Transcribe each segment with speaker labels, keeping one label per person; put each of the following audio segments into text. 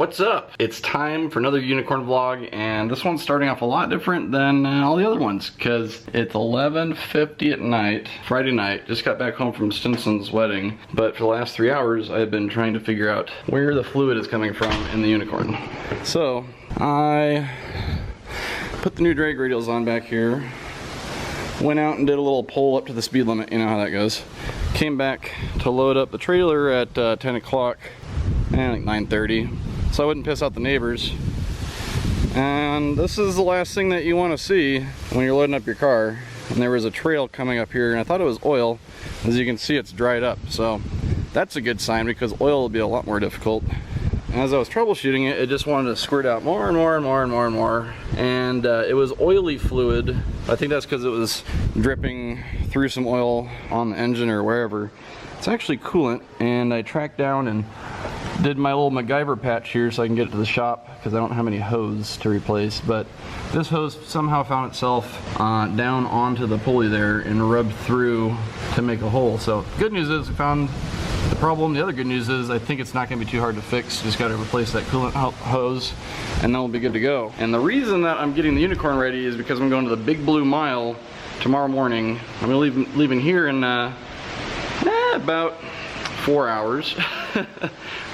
Speaker 1: What's up? It's time for another unicorn vlog, and this one's starting off a lot different than all the other ones because it's 11:50 at night, Friday night. Just got back home from Stinson's wedding, but for the last 3 hours I've been trying to figure out where the fluid is coming from in the unicorn. So I put the new drag radials on back here, went out and did a little pull up to the speed limit, you know how that goes. Came back to load up the trailer at 10 o'clock and like 9:30, so I wouldn't piss out the neighbors. And this is the last thing that you want to see when you're loading up your car. And there was a trail coming up here, and I thought it was oil. As you can see, it's dried up, so that's a good sign because oil will be a lot more difficult. As I was troubleshooting it, it just wanted to squirt out more and more and more and more and more. And it was oily fluid. I think that's because it was dripping through some oil on the engine or wherever. It's actually coolant, and I tracked down and did my little MacGyver patch here so I can get it to the shop because I don't have any hose to replace. But this hose somehow found itself down onto the pulley there and rubbed through to make a hole. So good news is we found the problem. The other good news is I think it's not going to be too hard to fix. Just got to replace that coolant hose and then we'll be good to go. And the reason that I'm getting the unicorn ready is because I'm going to the Big Blue Mile tomorrow morning. I'm going to leaving here in about 4 hours.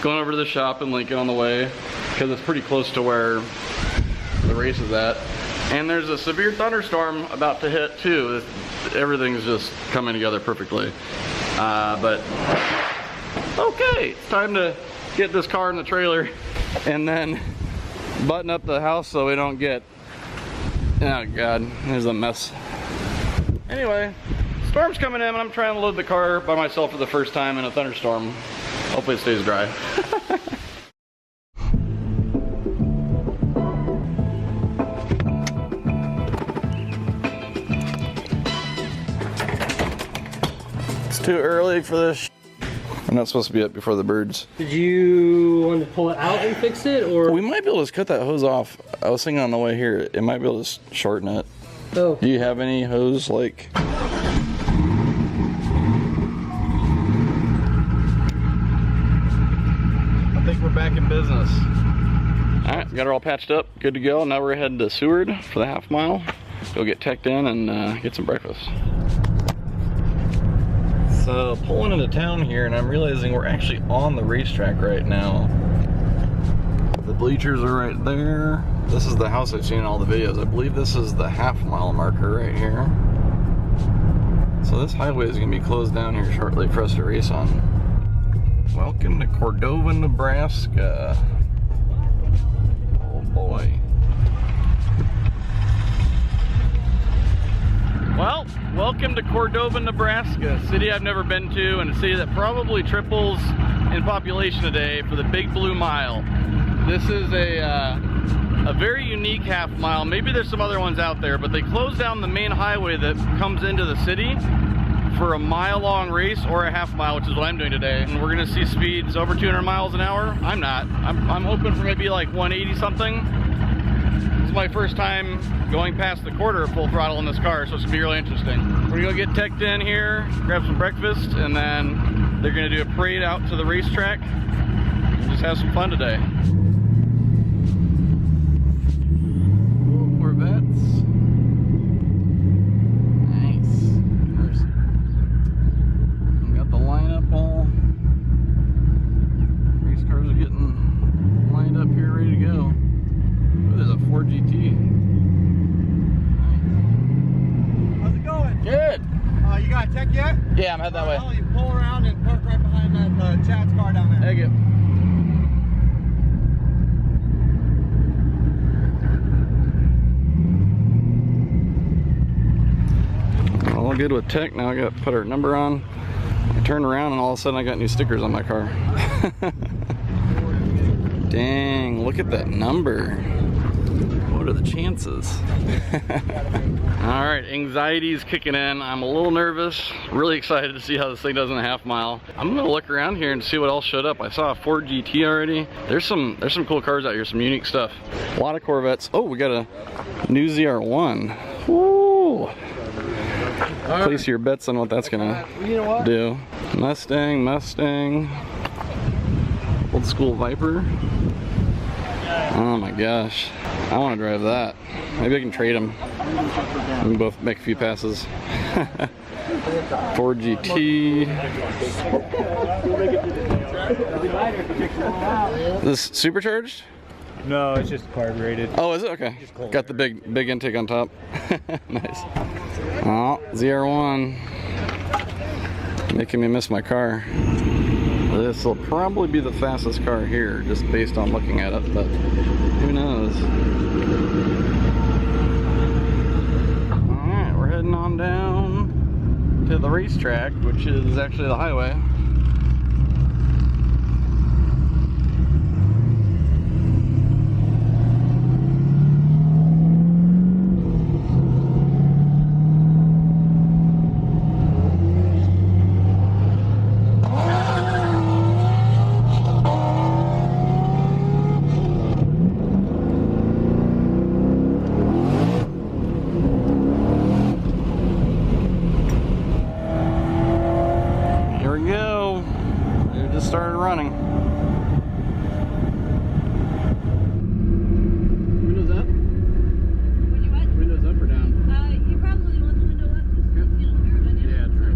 Speaker 1: Going over to the shop in Lincoln on the way because it's pretty close to where the race is at. And there's a severe thunderstorm about to hit too. Everything's just coming together perfectly. But okay, it's time to get this car in the trailer and then button up the house so we don't get, oh god, there's a mess. Anyway, storm's coming in and I'm trying to load the car by myself for the first time in a thunderstorm. Hopefully it stays dry. It's too early for this. I'm not supposed to be up before the birds.
Speaker 2: Did you want to pull it out and fix it, or?
Speaker 1: We might be able to just cut that hose off. I was thinking on the way here, it might be able to shorten it.
Speaker 2: Oh.
Speaker 1: Do you have any hose like? I think we're back in business. Alright, got her all patched up, good to go. Now we're heading to Seward for the half mile. Go get teched in and get some breakfast. So pulling into town here, and I'm realizing we're actually on the racetrack right now. The bleachers are right there. This is the house I've seen in all the videos. I believe this is the half mile marker right here. So this highway is going to be closed down here shortly for us to race on. Welcome to Cordova, Nebraska. Oh boy. Well, welcome to Cordova, Nebraska, a city I've never been to and a city that probably triples in population today for the Big Blue Mile. This is a very unique half mile. Maybe there's some other ones out there, but they closed down the main highway that comes into the city for a mile-long race or a half mile, which is what I'm doing today. And we're gonna see speeds over 200 miles an hour. I'm not. I'm hoping for maybe like 180 something. This is my first time going past the quarter full throttle in this car, so it's gonna be really interesting. We're gonna go get teched in here, grab some breakfast, and then they're gonna do a parade out to the racetrack and just have some fun today. Ooh, Corvettes. Yeah, I'm heading that way.
Speaker 3: Oh, you pull around and park right behind that Chad's car down there.
Speaker 1: Thank you. All good with tech. Now I got to put our number on. I turn around and all of a sudden I got new stickers on my car. Dang, look at that number. What are the chances? All right, anxiety's kicking in. I'm a little nervous, really excited to see how this thing does in a half mile. I'm gonna look around here and see what else showed up. I saw a Ford GT already. There's some cool cars out here, some unique stuff. A lot of Corvettes. Oh, we got a new ZR1. Woo! Place your bets on what that's gonna do. Mustang, old school Viper. Oh my gosh. I want to drive that. Maybe I can trade them. We can both make a few passes. Ford GT. This supercharged?
Speaker 4: No, it's just carbureted.
Speaker 1: Oh, is it? Okay. Got the big intake on top. Nice. Oh, ZR1. Making me miss my car. This will probably be the fastest car here, just based on looking at it, but who knows? Alright, we're heading on down to the racetrack, which is actually the highway. Started running. Windows up?
Speaker 5: When you what?
Speaker 1: Windows up or down?
Speaker 5: You probably want the window up, just, you know, aerodynamic.
Speaker 1: Yeah, true.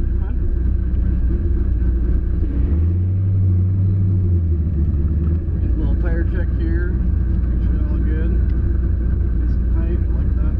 Speaker 1: Come on. Get a little tire check here. Make sure they're all good. Nice and tight, like that.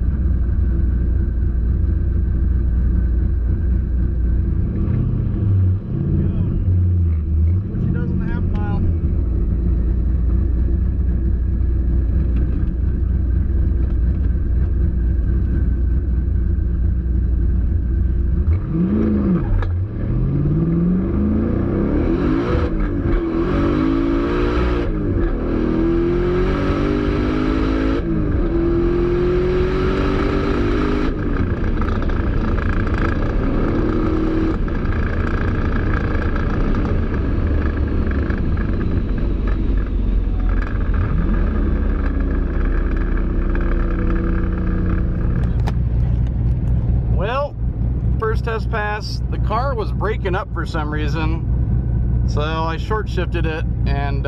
Speaker 1: Test pass. The car was breaking up for some reason, so I short shifted it, and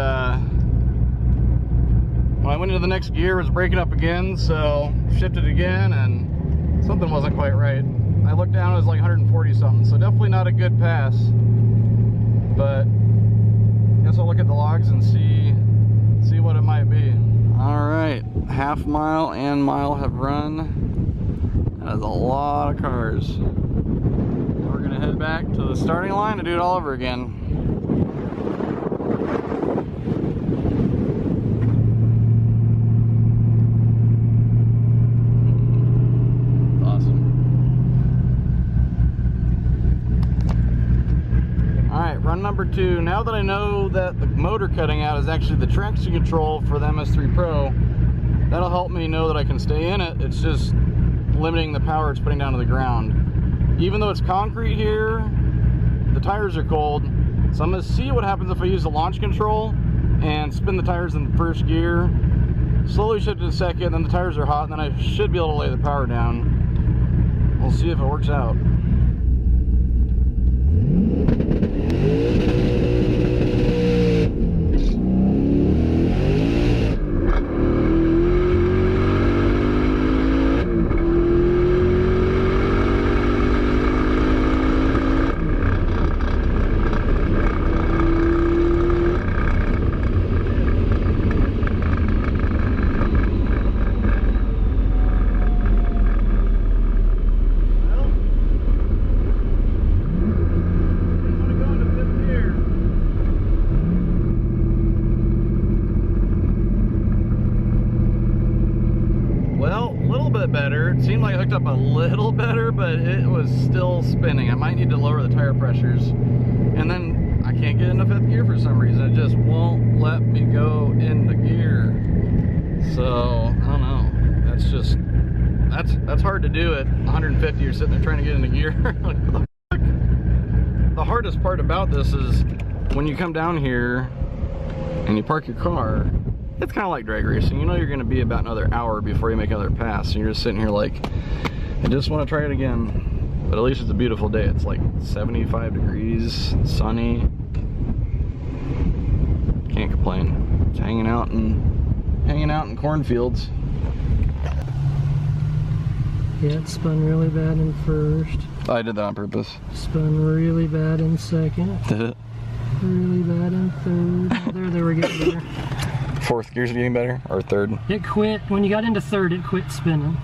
Speaker 1: when I went into the next gear it was breaking up again, so shifted again and something wasn't quite right. I looked down, it was like 140 something, so definitely not a good pass, but I guess I'll look at the logs and see what it might be. Alright, half mile and mile have run. That is a lot of cars. We're gonna head back to the starting line and do it all over again. Awesome. Alright, run number 2. Now that I know that the motor cutting out is actually the traction control for the MS3 Pro, that'll help me know that I can stay in it. It's just limiting the power it's putting down to the ground. Even though it's concrete here, the tires are cold, so I'm going to see what happens if I use the launch control and spin the tires in first gear, slowly shift to second, then the tires are hot, and then I should be able to lay the power down. We'll see if it works out. Better. It seemed like it hooked up a little better, but it was still spinning. I might need to lower the tire pressures. And then I can't get into 5th gear for some reason. It just won't let me go into gear. So, I don't know. That's just, that's hard to do at 150. You're sitting there trying to get into gear. Like, what the fuck? The hardest part about this is when you come down here and you park your car, it's kind of like drag racing. You know you're going to be about another hour before you make another pass, and you're just sitting here like, I just want to try it again. But at least it's a beautiful day. It's like 75 degrees, sunny. airplane. It's hanging out in cornfields.
Speaker 2: Yeah, it spun really bad in first.
Speaker 1: I did that on purpose.
Speaker 2: Spun really bad in second.
Speaker 1: Did it?
Speaker 2: Really bad in third. Oh, there they were getting better.
Speaker 1: Fourth gear's getting better, or third?
Speaker 2: It quit, when you got into third, it quit spinning.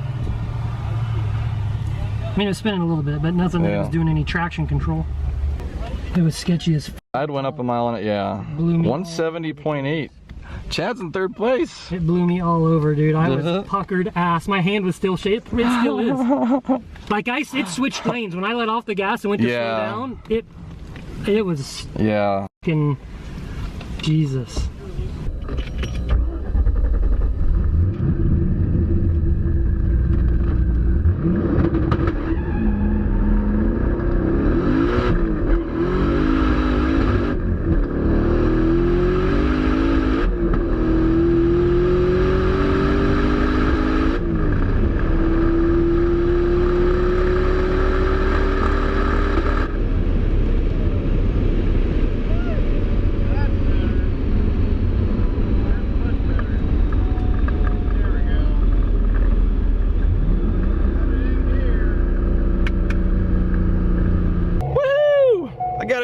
Speaker 2: I mean, it was spinning a little bit, but nothing that was doing any traction control. It was sketchy as f.
Speaker 1: I'd went up a mile on it, yeah.
Speaker 2: Blew me
Speaker 1: 170.8. Chad's in third place.
Speaker 2: It blew me all over, dude. I was puckered ass. My hand was still shaped. It still is. Like it switched lanes. When I let off the gas and went to slow down, it was fucking Jesus.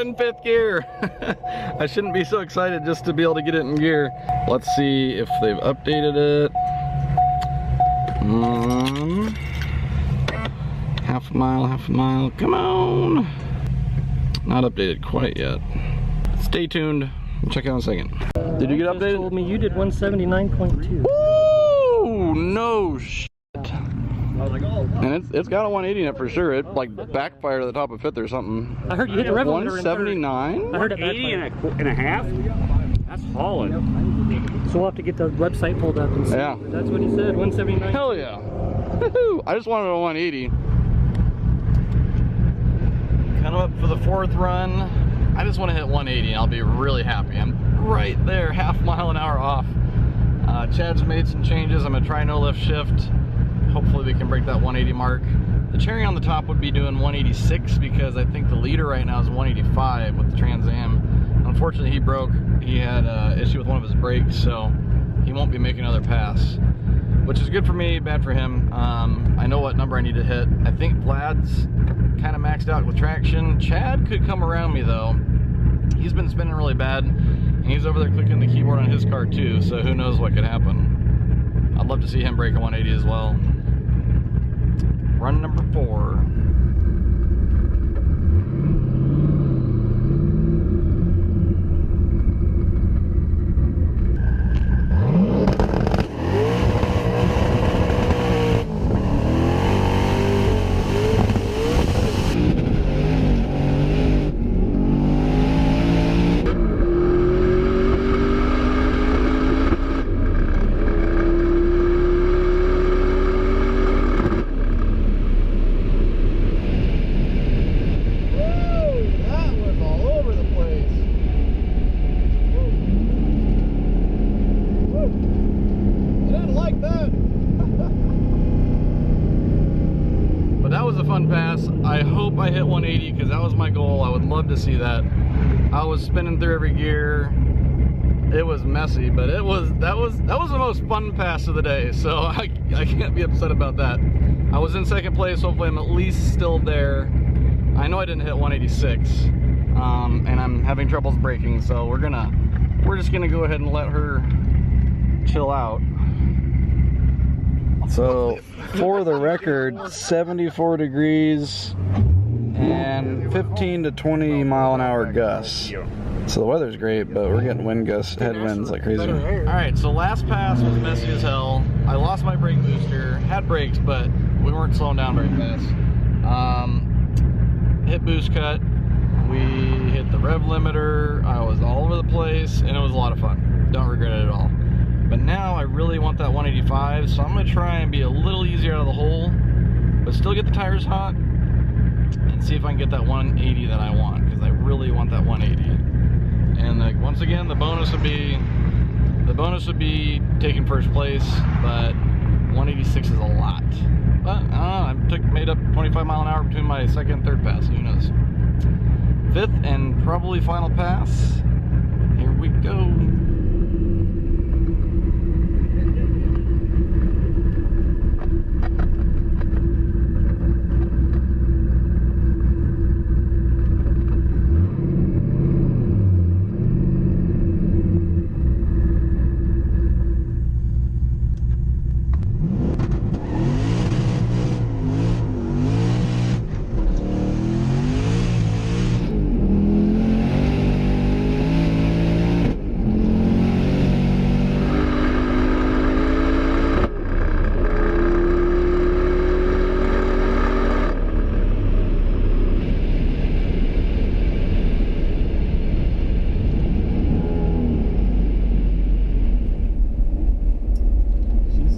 Speaker 1: In fifth gear. I shouldn't be so excited just to be able to get it in gear. Let's see if they've updated it. Half a mile, come on. Not updated quite yet. Stay tuned, we'll check out in a second. Did you get updated?
Speaker 2: You told me you did 179.2.
Speaker 1: Woo! No shit. And it's got a 180 in it for sure. It like backfired at the top of fifth or something.
Speaker 2: I heard you hit the rev limiter
Speaker 1: 179?
Speaker 2: I heard it
Speaker 4: 80 and a half? That's hauling.
Speaker 2: So we'll have to get the website pulled up and see.
Speaker 1: Yeah.
Speaker 2: That's what he said, 179.
Speaker 1: Hell yeah. Woohoo! I just wanted a 180. Kind of up for the fourth run. I just want to hit 180 and I'll be really happy. I'm right there, half mile an hour off. Chad's made some changes. I'm gonna try no lift shift. Hopefully we can break that 180 mark. The cherry on the top would be doing 186 because I think the leader right now is 185 with the Trans Am. Unfortunately, he broke. He had an issue with one of his brakes, so he won't be making another pass, which is good for me, bad for him. I know what number I need to hit. I think Vlad's kind of maxed out with traction. Chad could come around me though. He's been spinning really bad, and he's over there clicking the keyboard on his car too, so who knows what could happen. I'd love to see him break a 180 as well. Run number 4. Pass. I hope I hit 180 because that was my goal. I would love to see that. I was spinning through every gear. It was messy, but that was the most fun pass of the day. So I can't be upset about that. I was in second place. Hopefully I'm at least still there. I know I didn't hit 186, and I'm having troubles braking. So we're just gonna go ahead and let her chill out. So, for the record, 74 degrees and 15 to 20 mile an hour gusts. So the weather's great, but we're getting wind gusts, headwinds like crazy. Alright, so last pass was messy as hell. I lost my brake booster, had brakes, but we weren't slowing down very fast. Hit boost cut, we hit the rev limiter, I was all over the place, and it was a lot of fun. Don't regret it at all. But now I really want that 185, so I'm going to try and be a little easier out of the hole, but still get the tires hot, and see if I can get that 180 that I want, because I really want that 180. And like, once again, the bonus would be taking first place, but 186 is a lot. But I don't know, made up 25 mile an hour between my second and third pass, so who knows. Fifth and probably final pass. Here we go.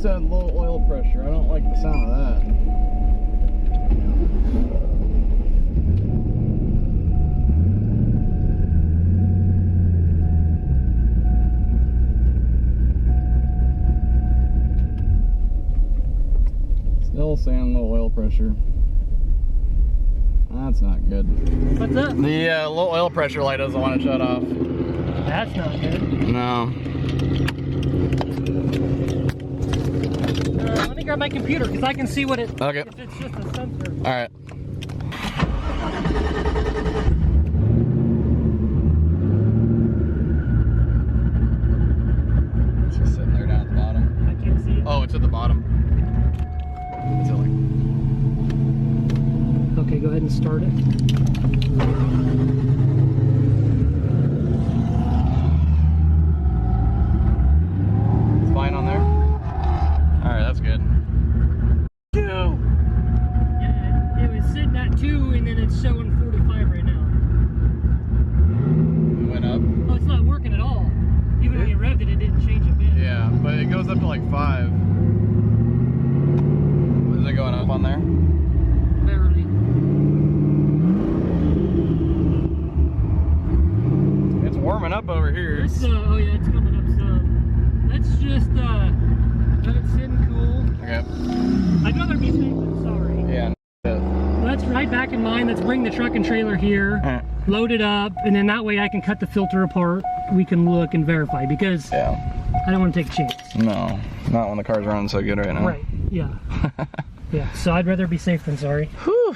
Speaker 1: said low oil pressure. I don't like the sound of that. Still saying low oil pressure. That's not good.
Speaker 2: What's up?
Speaker 1: The low oil pressure light doesn't want to shut off.
Speaker 2: That's not good.
Speaker 1: No.
Speaker 2: Let me grab my computer because I can see what it.
Speaker 1: Okay.
Speaker 2: If it's just a sensor.
Speaker 1: All right. It's just sitting there down at the bottom.
Speaker 2: I can't see it.
Speaker 1: Oh, it's at the bottom. Silly.
Speaker 2: Okay, go ahead and start it.
Speaker 1: It's fine on there? Alright, that's good. 2!
Speaker 2: Yeah, it was sitting at 2 and then it's showing 45 right now.
Speaker 1: It went up.
Speaker 2: Oh, it's not working at all. Even when you revved it, it didn't change a bit.
Speaker 1: Yeah, but it goes up to like 5. Is it going up on there?
Speaker 2: Barely.
Speaker 1: It's warming up over here.
Speaker 2: It's, oh yeah, it's coming up some. Let's just let it sit and cool.
Speaker 1: Okay.
Speaker 2: I'd rather be safe than sorry.
Speaker 1: Yeah.
Speaker 2: Let's right back in mind, let's bring the truck and trailer here, load it up, and then that way I can cut the filter apart. We can look and verify because I don't want to take a chance.
Speaker 1: No, not when the car's running so good right now.
Speaker 2: Right, yeah. Yeah, so I'd rather be safe than sorry.
Speaker 1: Whew.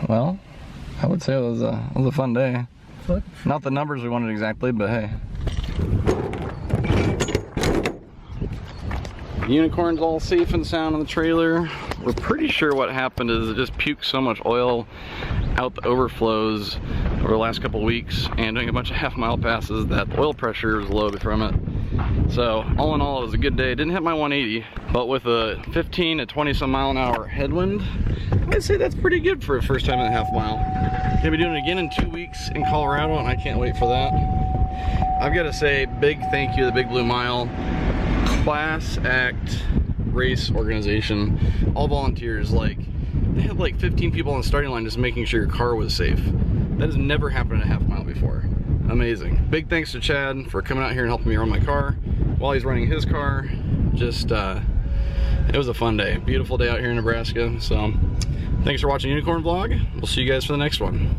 Speaker 1: Well, I would say it was a fun day.
Speaker 2: But,
Speaker 1: Not the numbers we wanted exactly, but hey. Unicorn's all safe and sound on the trailer. We're pretty sure what happened is it just puked so much oil out the overflows over the last couple weeks and doing a bunch of half-mile passes that the oil pressure was low from it. So all in all, it was a good day. It didn't hit my 180, but with a 15 to 20 some mile an hour headwind, I'd say that's pretty good for a first time in a half mile. Gonna be doing it again in 2 weeks in Colorado, and I can't wait for that. I've got to say big thank you to the Big Blue Mile class act race organization, all volunteers. Like, they had like 15 people on the starting line just making sure your car was safe. That has never happened in a half mile before. Amazing. Big thanks to Chad for coming out here and helping me run my car while he's running his car. Just it was a fun day. Beautiful day out here in Nebraska. So thanks for watching Unicorn Vlog. We'll see you guys for the next one.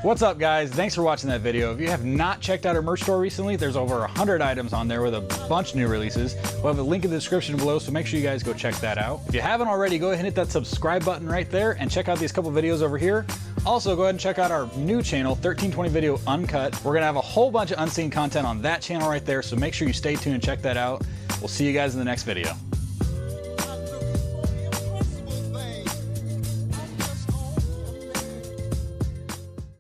Speaker 6: What's up, guys? Thanks for watching that video. If you have not checked out our merch store recently, there's over 100 items on there with a bunch of new releases. We'll have a link in the description below, so make sure you guys go check that out. If you haven't already, go ahead and hit that subscribe button right there and check out these couple videos over here. Also, go ahead and check out our new channel, 1320 Video Uncut. We're gonna have a whole bunch of unseen content on that channel right there, so make sure you stay tuned and check that out. We'll see you guys in the next video.